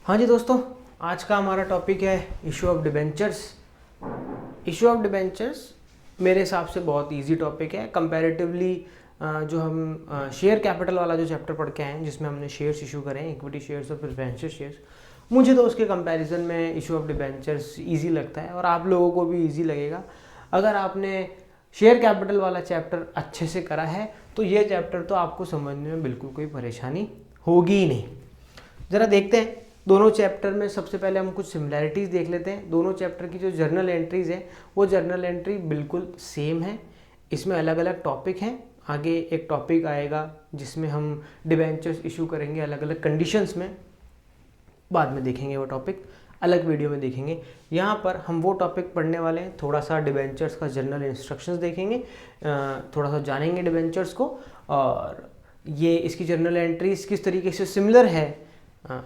हाँ जी दोस्तों, आज का हमारा टॉपिक है issue of debentures. Issue of debentures मेरे हिसाब से बहुत इजी टॉपिक है कंपैरेटिवली। जो हम शेयर कैपिटल वाला जो चैप्टर पढ़ के आए हैं जिसमें हमने शेयर्स इशू करें, इक्विटी शेयर्स और प्रेफरेंशियल शेयर्स, मुझे तो उसके कंपैरिजन में इशू ऑफ डिबेंचर्स इजी लगता है और आप लोगों को भी इजी लगेगा। अगर आपने शेयर कैपिटल वाला चैप्टर अच्छे से करा है तो ये चैप्टर तो आपको समझने में बिल्कुल कोई परेशानी होगी ही नहीं। ज़रा देखते हैं दोनों चैप्टर में। सबसे पहले हम कुछ सिमिलैरिटीज़ देख लेते हैं। दोनों चैप्टर की जो जर्नल एंट्रीज़ हैं वो जर्नल एंट्री बिल्कुल सेम है। इसमें अलग अलग टॉपिक हैं। आगे एक टॉपिक आएगा जिसमें हम डिबेंचर्स इशू करेंगे अलग अलग कंडीशंस में, बाद में देखेंगे वो टॉपिक, अलग वीडियो में देखेंगे। यहाँ पर हम वो टॉपिक पढ़ने वाले हैं, थोड़ा सा डिबेंचर्स का जनरल इंस्ट्रक्शंस देखेंगे, थोड़ा सा जानेंगे डिबेंचर्स को, और ये इसकी जर्नल एंट्रीज किस तरीके से सिमिलर है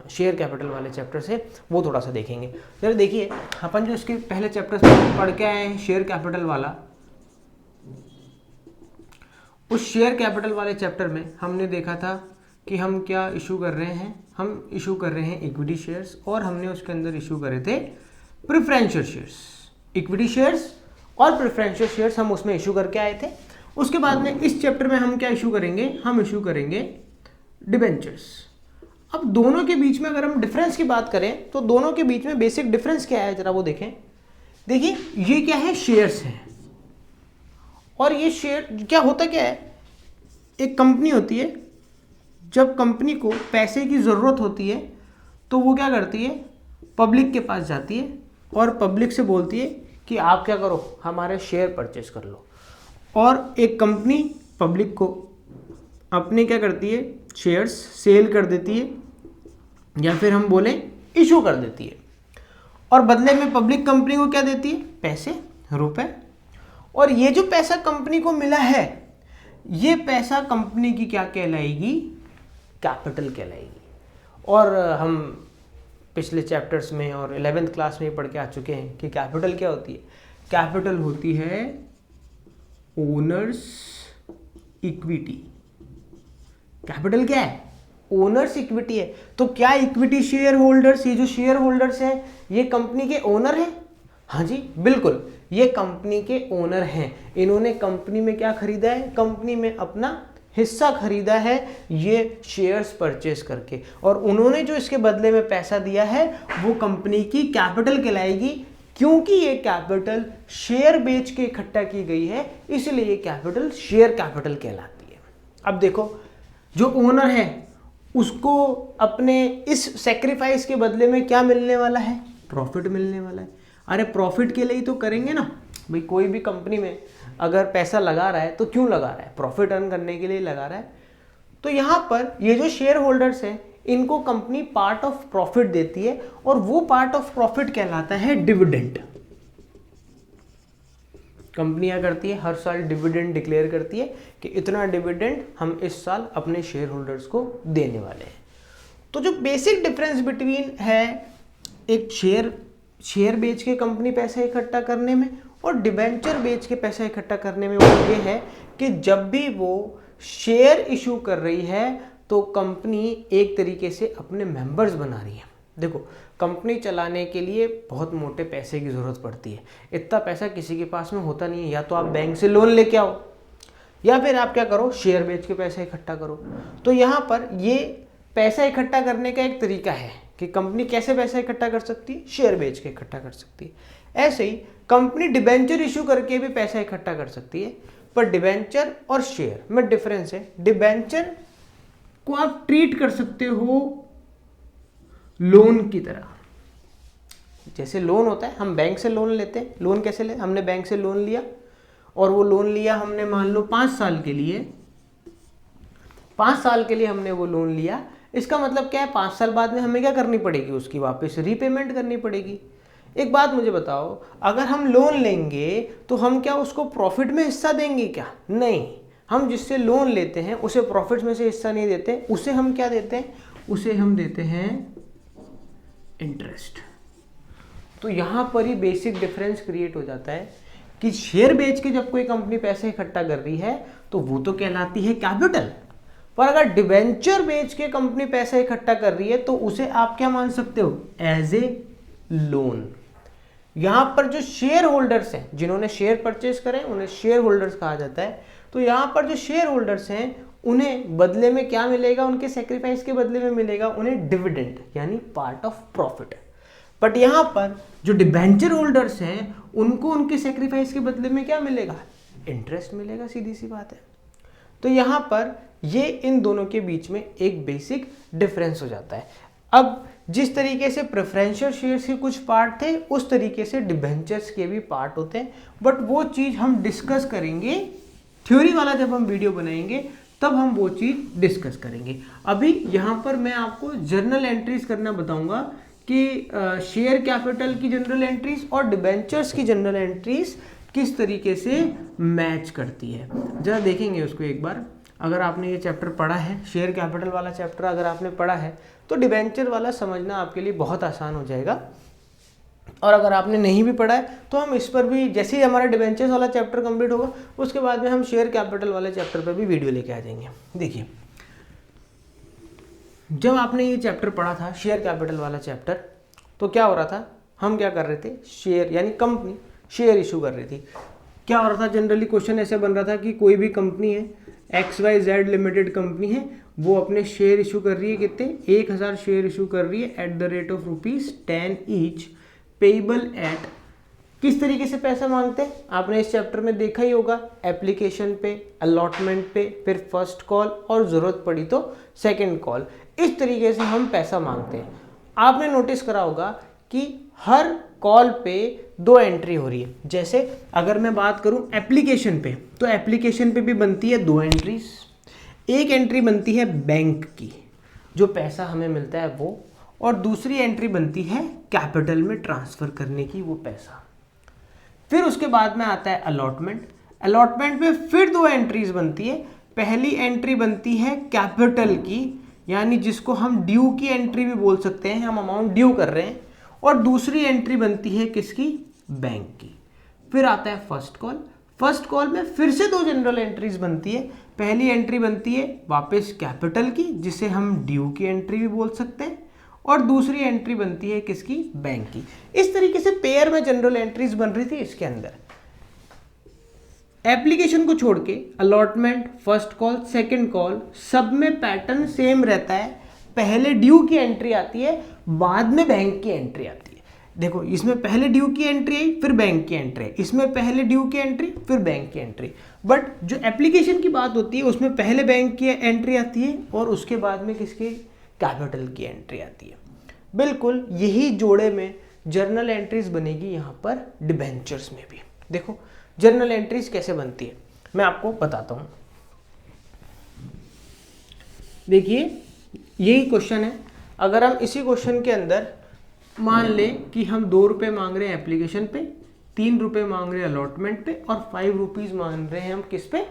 शेयर कैपिटल वाले चैप्टर से, वो थोड़ा सा देखेंगे। चलो देखिए, अपन जो इसके पहले चैप्टर पढ़ के आए हैं शेयर कैपिटल वाला, उस शेयर कैपिटल वाले चैप्टर में हमने देखा था कि हम क्या इशू कर रहे हैं। हम इशू कर रहे हैं इक्विटी शेयर्स और हमने उसके अंदर इशू करे थे प्रेफरेंशियल शेयर्स। इक्विटी शेयर्स और प्रेफरेंशियल शेयर्स हम उसमें इशू करके आए थे। उसके बाद में इस चैप्टर में हम क्या इशू करेंगे, हम इशू करेंगे डिबेंचर्स। अब दोनों के बीच में अगर हम डिफरेंस की बात करें तो दोनों के बीच में बेसिक डिफरेंस क्या है, जरा वो देखें। देखिए ये क्या है, शेयर्स हैं, और ये शेयर क्या होता क्या है, एक कंपनी होती है, जब कंपनी को पैसे की ज़रूरत होती है तो वो क्या करती है, पब्लिक के पास जाती है और पब्लिक से बोलती है कि आप क्या करो, हमारे शेयर परचेस कर लो। और एक कंपनी पब्लिक को अपने क्या करती है, शेयर्स सेल कर देती है, या फिर हम बोलें इशू कर देती है, और बदले में पब्लिक कंपनी को क्या देती है, पैसे, रुपए। और ये जो पैसा कंपनी को मिला है, ये पैसा कंपनी की क्या कहलाएगी, कैपिटल कहलाएगी। और हम पिछले चैप्टर्स में और 11th क्लास में पढ़ के आ चुके हैं कि कैपिटल क्या होती है। कैपिटल होती है ओनर्स इक्विटी। कैपिटल क्या है, ओनर्स इक्विटी है। तो क्या इक्विटी शेयर होल्डर्स, ये जो शेयर होल्डर्स हैं, ये कंपनी के ओनर हैं? हाँ जी बिल्कुल, ये कंपनी के ओनर हैं। इन्होंने कंपनी में क्या खरीदा है, कंपनी में अपना हिस्सा खरीदा है ये शेयर्स परचेस करके, और उन्होंने जो इसके बदले में पैसा दिया है वो कंपनी की कैपिटल कहलाएगी। क्योंकि ये कैपिटल शेयर बेच के इकट्ठा की गई है, इसलिए ये कैपिटल शेयर कैपिटल कहलाती है। अब देखो, जो ओनर है उसको अपने इस सेक्रीफाइस के बदले में क्या मिलने वाला है, प्रॉफिट मिलने वाला है। अरे प्रॉफिट के लिए ही तो करेंगे ना भाई, कोई भी कंपनी में अगर पैसा लगा रहा है तो क्यों लगा रहा है, प्रॉफिट अर्न करने के लिए लगा रहा है। तो यहाँ पर ये जो शेयर होल्डर्स हैं, इनको कंपनी पार्ट ऑफ प्रॉफिट देती है, और वो पार्ट ऑफ प्रॉफिट कहलाता है डिविडेंड। कंपनियां करती है हर साल डिविडेंड डिक्लेयर करती है कि इतना डिविडेंड हम इस साल अपने शेयर होल्डर्स को देने वाले हैं। तो जो बेसिक डिफरेंस बिटवीन है एक शेयर बेच के कंपनी पैसा इकट्ठा करने में और डिबेंचर बेच के पैसा इकट्ठा करने में, वो ये है कि जब भी वो शेयर इशू कर रही है तो कंपनी एक तरीके से अपने मेंबर्स बना रही है। देखो, कंपनी चलाने के लिए बहुत मोटे पैसे की ज़रूरत पड़ती है। इतना पैसा किसी के पास में होता नहीं है। या तो आप बैंक से लोन लेके आओ, या फिर आप क्या करो, शेयर बेच के पैसा इकट्ठा करो। तो यहाँ पर ये पैसा इकट्ठा करने का एक तरीका है कि कंपनी कैसे पैसा इकट्ठा कर सकती है, शेयर बेच के इकट्ठा कर सकती है। ऐसे ही कंपनी डिबेंचर इशू करके भी पैसा इकट्ठा कर सकती है। पर डिबेंचर और शेयर में डिफरेंस है। डिबेंचर को आप ट्रीट कर सकते हो लोन की तरह। जैसे लोन होता है, हम बैंक से लोन लेते हैं। लोन कैसे ले, हमने बैंक से लोन लिया, और वो लोन लिया हमने मान लो 5 साल के लिए। 5 साल के लिए हमने वो लोन लिया। इसका मतलब क्या है, 5 साल बाद में हमें क्या करनी पड़ेगी, उसकी वापस रीपेमेंट करनी पड़ेगी। एक बात मुझे बताओ, अगर हम लोन लेंगे तो हम क्या उसको प्रॉफिट में हिस्सा देंगे क्या? नहीं, हम जिससे लोन लेते हैं उसे प्रॉफिट में से हिस्सा नहीं देते। उसे हम क्या देते हैं, उसे हम देते हैं इंटरेस्ट। तो यहाँ पर ही बेसिक डिफरेंस क्रिएट हो जाता है कि शेयर बेच के जब कोई कंपनी पैसे इकट्ठा कर रही है तो वो तो कहलाती है कैपिटल, पर अगर डिबेंचर बेच के कंपनी पैसा इकट्ठा कर रही है तो उसे आप क्या मान सकते हो, एज ए लोन। यहां पर जो शेयर होल्डर्स हैं, जिन्होंने शेयर परचेज करे उन्हें शेयर होल्डर्स कहा जाता है। तो यहां पर जो शेयर होल्डर्स हैं उन्हें बदले में क्या मिलेगा, उनके सेक्रीफाइस के बदले में मिलेगा उन्हें डिविडेंड, यानी पार्ट ऑफ प्रॉफिट। बट यहां पर जो डिबेंचर होल्डर्स हैं उनको उनके सेक्रीफाइस के बदले में क्या मिलेगा, इंटरेस्ट मिलेगा, सीधी सी बात है। तो यहां पर ये इन दोनों के बीच में एक बेसिक डिफरेंस हो जाता है। अब जिस तरीके से प्रेफरेंशियल शेयर्स के कुछ पार्ट थे उस तरीके से डिबेंचर्स के भी पार्ट होते हैं, बट वो चीज हम डिस्कस करेंगे थ्योरी वाला, जब हम वीडियो बनाएंगे तब हम वो चीज डिस्कस करेंगे। अभी यहाँ पर मैं आपको जर्नल एंट्रीज करना बताऊंगा कि शेयर कैपिटल की जनरल एंट्रीज और डिबेंचर्स की जनरल एंट्रीज किस तरीके से मैच करती है। जरा देखेंगे उसको एक बार। अगर आपने ये चैप्टर पढ़ा है, शेयर कैपिटल वाला चैप्टर अगर आपने पढ़ा है तो डिबेंचर वाला समझना आपके लिए बहुत आसान हो जाएगा। और अगर आपने नहीं भी पढ़ा है तो हम इस पर भी, जैसे ही हमारा डिबेंचर्स वाला चैप्टर कंप्लीट होगा उसके बाद में हम शेयर कैपिटल वाले चैप्टर पर भी वीडियो लेके आ जाएंगे। देखिए, जब आपने ये चैप्टर पढ़ा था शेयर कैपिटल वाला चैप्टर, तो क्या हो रहा था, हम क्या कर रहे थे, शेयर यानी कंपनी शेयर इशू कर रही थी। क्या हो रहा था, जनरली क्वेश्चन ऐसे बन रहा था कि कोई भी कंपनी है, XYZ लिमिटेड कंपनी है, वो अपने शेयर इशू कर रही है, कितने, 1000 शेयर इशू कर रही है at the rate of ₹10 each, payable eight, किस तरीके से पैसा मांगते हैं आपने इस चैप्टर में देखा ही होगा, एप्लीकेशन पे, अलॉटमेंट पे, फिर फर्स्ट कॉल और जरूरत पड़ी तो सेकंड कॉल। इस तरीके से हम पैसा मांगते हैं। आपने नोटिस करा होगा कि हर कॉल पे 2 एंट्री हो रही है। जैसे अगर मैं बात करूं एप्लीकेशन पे, तो एप्लीकेशन पे भी बनती है 2 एंट्रीज। एक एंट्री बनती है बैंक की, जो पैसा हमें मिलता है वो, और दूसरी एंट्री बनती है कैपिटल में ट्रांसफर करने की, वो पैसा। फिर उसके बाद में आता है अलॉटमेंट। अलॉटमेंट में फिर 2 एंट्रीज बनती है। पहली एंट्री बनती है कैपिटल की, यानी जिसको हम ड्यू की एंट्री भी बोल सकते हैं, हम अमाउंट ड्यू कर रहे हैं, और दूसरी एंट्री बनती है किसकी, बैंक की। फिर आता है फर्स्ट कॉल। फर्स्ट कॉल में फिर से 2 जनरल एंट्रीज बनती है। पहली एंट्री बनती है वापस कैपिटल की, जिसे हम ड्यू की एंट्री भी बोल सकते हैं, और दूसरी एंट्री बनती है किसकी, बैंक की। इस तरीके से पेयर में जनरल एंट्रीज बन रही थी इसके अंदर। एप्लीकेशन को छोड़ के allotment, first call, second call, सब में पैटर्न सेम रहता है। पहले ड्यू की एंट्री आती है, बाद में बैंक की एंट्री आती है। देखो, इसमें पहले ड्यू की एंट्री आई, फिर बैंक की एंट्री आई, इसमें पहले ड्यू की एंट्री, फिर बैंक की एंट्री। बट जो एप्लीकेशन की बात होती है उसमें पहले बैंक की एंट्री आती है और उसके बाद में किसकी, कैपिटल की एंट्री आती है। बिल्कुल यही जोड़े में जर्नल एंट्रीज बनेगी यहाँ पर डिबेंचर्स में भी। देखो जर्नल एंट्रीज कैसे बनती है, मैं आपको बताता हूँ। देखिए, यही क्वेश्चन है। अगर हम इसी क्वेश्चन के अंदर मान लें कि हम 2 रुपये मांग रहे हैं एप्लीकेशन पे, 3 रुपये मांग रहे हैं अलॉटमेंट पे, और 5 रुपीज़ मांग रहे हैं हम किस पे,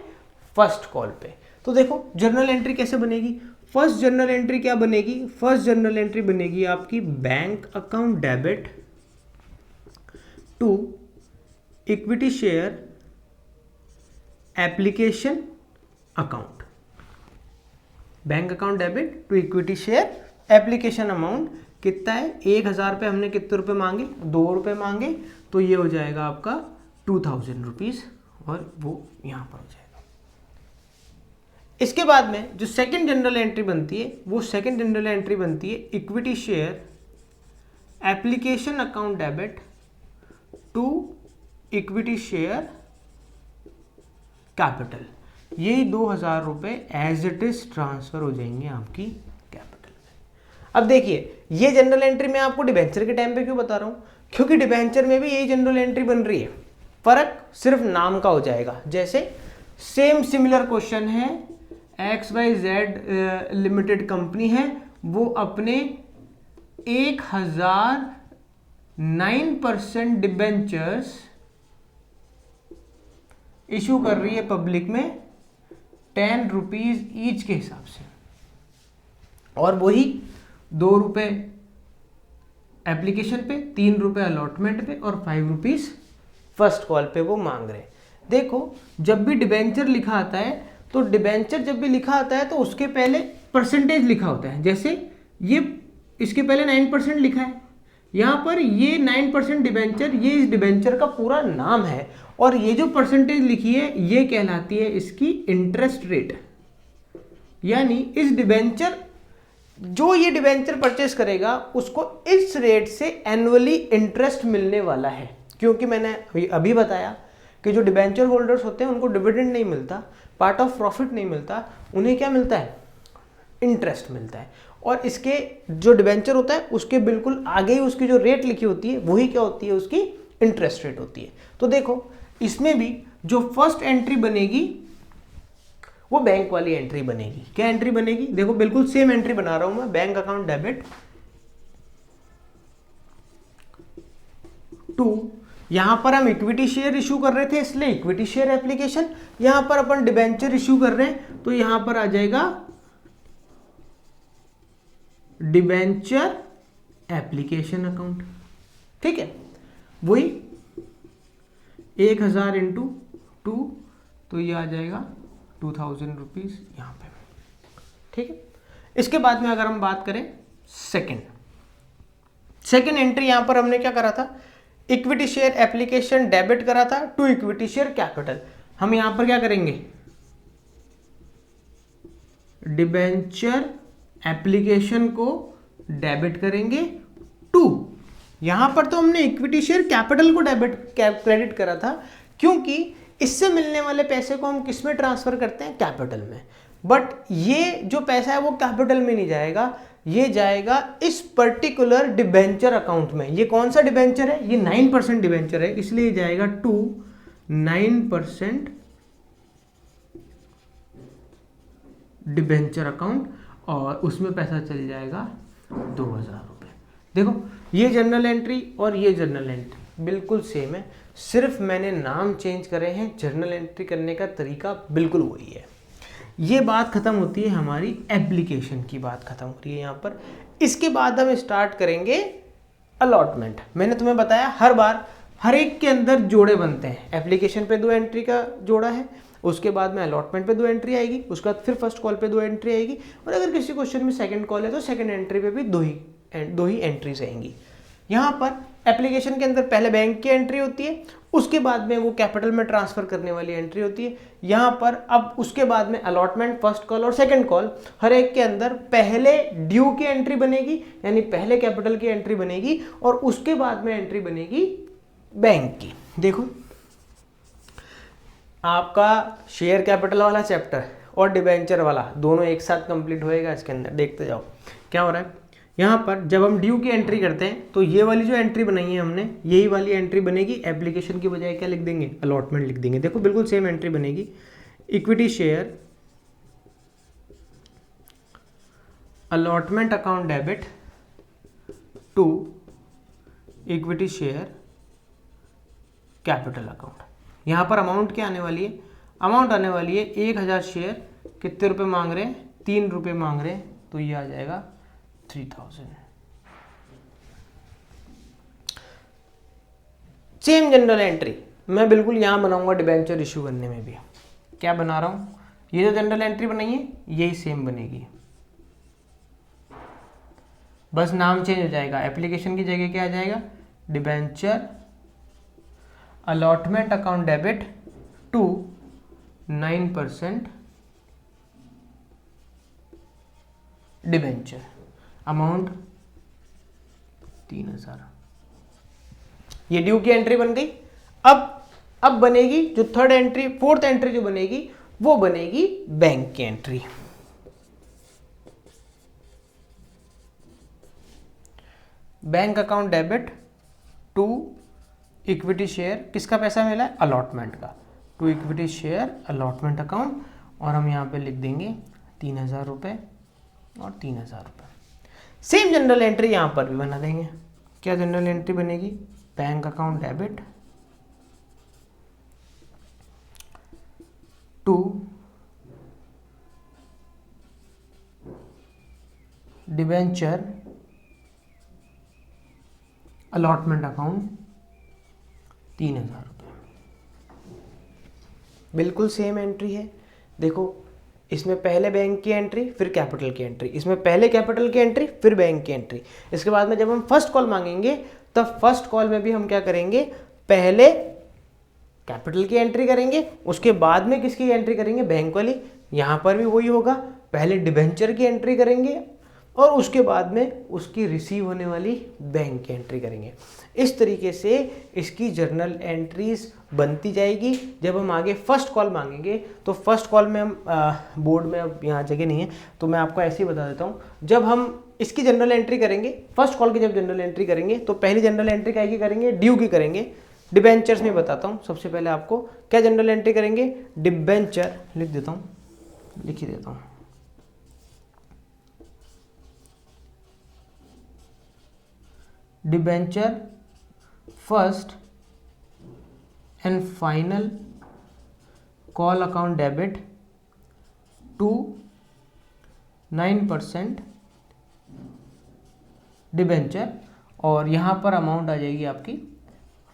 फर्स्ट कॉल पे। तो देखो जर्नल एंट्री कैसे बनेगी। फर्स्ट जनरल एंट्री क्या बनेगी, फर्स्ट जनरल एंट्री बनेगी आपकी bank account debit to equity share application account. Bank account debit to equity share application amount कितना है, 1000 रुपये, हमने कितने रुपए मांगे, 2 रुपये मांगे, तो ये हो जाएगा आपका 2000 रुपीज़, और वो यहाँ पर हो जाएगा। इसके बाद में जो सेकंड जनरल एंट्री बनती है, वो सेकंड जनरल एंट्री बनती है equity share application account debit to equity share capital. ये 2000 रुपये एज इट इज ट्रांसफर हो जाएंगे आपकी कैपिटल में। अब देखिए, ये जनरल एंट्री मैं आपको डिबेंचर के टाइम पे क्यों बता रहा हूँ, क्योंकि डिबेंचर में भी यही जनरल एंट्री बन रही है, फर्क सिर्फ नाम का हो जाएगा। जैसे सेम सिमिलर क्वेश्चन है, XYZ लिमिटेड कंपनी है, वो अपने 1009% डिबेंचर्स इशू कर रही है पब्लिक में 10 रुपीज ईच के हिसाब से, और वही 2 रुपये एप्लीकेशन पे, 3 रुपये अलॉटमेंट पे, और 5 रुपीज फर्स्ट कॉल पे वो मांग रहे हैं। देखो, जब भी डिबेंचर लिखा आता है तो डिबेंचर जब भी लिखा आता है तो उसके पहले परसेंटेज लिखा होता है। जैसे ये इसके पहले 9% लिखा है, यहाँ पर ये 9% डिबेंचर, ये इस डिबेंचर का पूरा नाम है, और ये जो परसेंटेज लिखी है ये कहलाती है इसकी इंटरेस्ट रेट। यानी इस डिबेंचर, जो ये डिबेंचर परचेस करेगा उसको इस रेट से एनुअली इंटरेस्ट मिलने वाला है। क्योंकि मैंने अभी बताया कि जो डिबेंचर होल्डर्स होते हैं उनको डिविडेंड नहीं मिलता, पार्ट ऑफ प्रॉफिट नहीं मिलता, उन्हें क्या मिलता है, इंटरेस्ट मिलता है। और इसके जो डिबेंचर होता है उसके बिल्कुल आगे ही उसकी जो रेट लिखी होती है वही क्या होती है, उसकी इंटरेस्ट रेट होती है। तो देखो इसमें भी जो फर्स्ट एंट्री बनेगी वो बैंक वाली एंट्री बनेगी। क्या एंट्री बनेगी, देखो बिल्कुल सेम एंट्री बना रहा हूं मैं, बैंक अकाउंट डेबिट टू, यहां पर हम इक्विटी शेयर इशू कर रहे थे इसलिए इक्विटी शेयर एप्लीकेशन, यहां पर अपन डिबेंचर इशू कर रहे हैं तो यहां पर आ जाएगा डिबेंचर एप्लीकेशन अकाउंट। ठीक है, वही 1000 इंटू 2, तो ये आ जाएगा 2000 रुपीज यहां पे। ठीक है, इसके बाद में अगर हम बात करें सेकेंड एंट्री, यहां पर हमने क्या करा था, इक्विटी शेयर एप्लीकेशन डेबिट करा था टू इक्विटी शेयर कैपिटल। हम यहां पर क्या करेंगे, डिबेंचर एप्लीकेशन को डेबिट करेंगे टू, यहां पर तो हमने इक्विटी शेयर कैपिटल को डेबिट क्रेडिट करा था, क्योंकि इससे मिलने वाले पैसे को हम किस में ट्रांसफर करते हैं, कैपिटल में। बट ये जो पैसा है वो कैपिटल में नहीं जाएगा, ये जाएगा इस पर्टिकुलर डिबेंचर अकाउंट में। ये कौन सा डिबेंचर है, ये 9% डिबेंचर है, इसलिए जाएगा टू 9% डिबेंचर अकाउंट, और उसमें पैसा चल जाएगा 2000 रुपये। देखो ये जर्नल एंट्री और ये जर्नल एंट्री बिल्कुल सेम है, सिर्फ मैंने नाम चेंज करे हैं, जर्नल एंट्री करने का तरीका बिल्कुल वही है। ये बात खत्म होती है हमारी एप्लीकेशन की, बात खत्म हो रही है यहाँ पर। इसके बाद हम स्टार्ट करेंगे अलॉटमेंट। मैंने तुम्हें बताया हर बार हर एक के अंदर जोड़े बनते हैं, एप्लीकेशन पे 2 एंट्री का जोड़ा है, उसके बाद में अलॉटमेंट पे 2 एंट्री आएगी, उसके बाद फिर फर्स्ट कॉल पे 2 एंट्री आएगी, और अगर किसी क्वेश्चन में सेकंड कॉल है तो सेकंड एंट्री पे भी दो ही एंट्रीज आएंगी। यहाँ पर एप्लीकेशन के अंदर पहले बैंक की एंट्री होती है, उसके बाद में वो कैपिटल में ट्रांसफर करने वाली एंट्री होती है। यहाँ पर अब उसके बाद में अलॉटमेंट, फर्स्ट कॉल और सेकंड कॉल, हर एक के अंदर पहले ड्यू की एंट्री बनेगी, यानी पहले कैपिटल की एंट्री बनेगी, और उसके बाद में एंट्री बनेगी बैंक की। देखो आपका शेयर कैपिटल वाला चैप्टर और डिबेंचर वाला दोनों एक साथ कंप्लीट होएगा इसके अंदर। देखते जाओ क्या हो रहा है। यहाँ पर जब हम ड्यू की एंट्री करते हैं तो ये वाली जो एंट्री बनाई है हमने, यही वाली एंट्री बनेगी, एप्लीकेशन की बजाय क्या लिख देंगे, अलॉटमेंट लिख देंगे। देखो बिल्कुल सेम एंट्री बनेगी, equity share allotment account debit to equity share capital account. यहाँ पर अमाउंट क्या आने वाली है, अमाउंट आने वाली है 1000 शेयर, कितने रुपए मांग रहे हैं, 3 रुपये मांग रहे हैं, तो ये आ जाएगा 3000। सेम जनरल एंट्री मैं बिल्कुल यहां बनाऊंगा डिबेंचर इशू करने में भी। क्या बना रहा हूं, ये जो जनरल एंट्री बनाई है यही सेम बनेगी, बस नाम चेंज हो जाएगा। एप्लीकेशन की जगह क्या आ जाएगा, debenture allotment account debit to 9% debenture, amount 3000। ये ड्यू की एंट्री बन गई। अब बनेगी जो थर्ड एंट्री, फोर्थ एंट्री जो बनेगी वो बनेगी बैंक की entry. Bank account debit to equity share, किसका पैसा मिला है, अलॉटमेंट का, to equity share allotment account, और हम यहां पे लिख देंगे 3000 रुपये और 3000 रुपये। सेम जनरल एंट्री यहां पर भी बना देंगे। क्या जनरल एंट्री बनेगी, bank account debit to debenture allotment account 3000 रुपये। बिल्कुल सेम एंट्री है। देखो इसमें पहले बैंक की एंट्री फिर कैपिटल की एंट्री, इसमें पहले कैपिटल की एंट्री फिर बैंक की एंट्री। इसके बाद में जब हम फर्स्ट कॉल मांगेंगे तब फर्स्ट कॉल में भी हम क्या करेंगे, पहले कैपिटल की एंट्री करेंगे, उसके बाद में किसकी एंट्री करेंगे, बैंक वाली। यहाँ पर भी वही होगा, पहले डिबेंचर की एंट्री करेंगे और उसके बाद में उसकी रिसीव होने वाली बैंक की एंट्री करेंगे। इस तरीके से इसकी जर्नल एंट्रीज बनती जाएगी। जब हम आगे फर्स्ट कॉल मांगेंगे तो फर्स्ट कॉल में हम बोर्ड में, अब यहाँ जगह नहीं है तो मैं आपको ऐसे ही बता देता हूँ। जब हम इसकी जनरल एंट्री करेंगे, फर्स्ट कॉल की जब जनरल एंट्री करेंगे तो पहली जनरल एंट्री क्या की करेंगे, ड्यू की करेंगे। डिबेंचर्स में बताता हूँ, सबसे पहले आपको क्या जनरल एंट्री करेंगे, डिबेंचर लिख देता हूँ, लिख ही देता हूँ। Debenture first and final call account debit to 9% debenture, और यहाँ पर अमाउंट आ जाएगी आपकी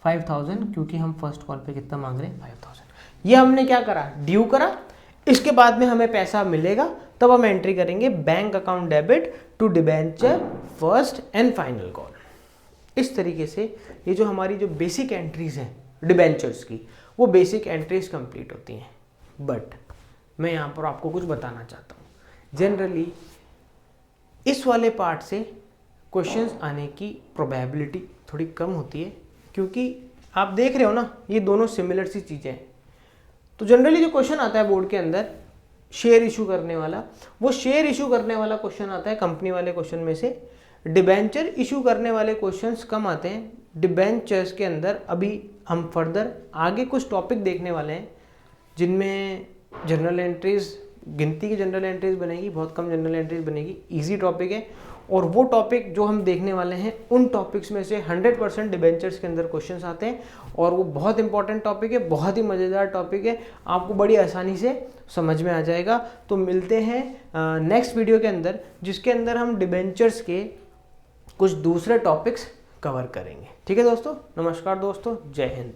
5000, क्योंकि हम फर्स्ट कॉल पे कितना मांग रहे हैं, 5000। ये हमने क्या करा, ड्यू करा। इसके बाद में हमें पैसा मिलेगा तब हम एंट्री करेंगे bank account debit to debenture first and final call. इस तरीके से ये जो हमारी जो बेसिक एंट्रीज हैं डिबेंचर्स की, वो बेसिक एंट्रीज कंप्लीट होती हैं। बट मैं यहाँ पर आपको कुछ बताना चाहता हूँ। जनरली इस वाले पार्ट से क्वेश्चंस आने की प्रोबेबिलिटी थोड़ी कम होती है, क्योंकि आप देख रहे हो ना ये दोनों सिमिलर सी चीज़ें हैं। तो जनरली जो क्वेश्चन आता है बोर्ड के अंदर शेयर इशू करने वाला, वो शेयर इशू करने वाला क्वेश्चन आता है कंपनी वाले क्वेश्चन में से। डिबेंचर इशू करने वाले क्वेश्चंस कम आते हैं। डिबेंचर्स के अंदर अभी हम फर्दर आगे कुछ टॉपिक देखने वाले हैं जिनमें जनरल एंट्रीज, गिनती की जनरल एंट्रीज बनेगी, बहुत कम जनरल एंट्रीज बनेगी। इजी टॉपिक है, और वो टॉपिक जो हम देखने वाले हैं उन टॉपिक्स में से 100% डिबेंचर्स के अंदर क्वेश्चंस आते हैं, और वो बहुत इंपॉर्टेंट टॉपिक है, बहुत ही मज़ेदार टॉपिक है, आपको बड़ी आसानी से समझ में आ जाएगा। तो मिलते हैं नेक्स्ट वीडियो के अंदर, जिसके अंदर हम डिबेंचर्स के कुछ दूसरे टॉपिक्स कवर करेंगे। ठीक है दोस्तों, नमस्कार दोस्तों, जय हिंद।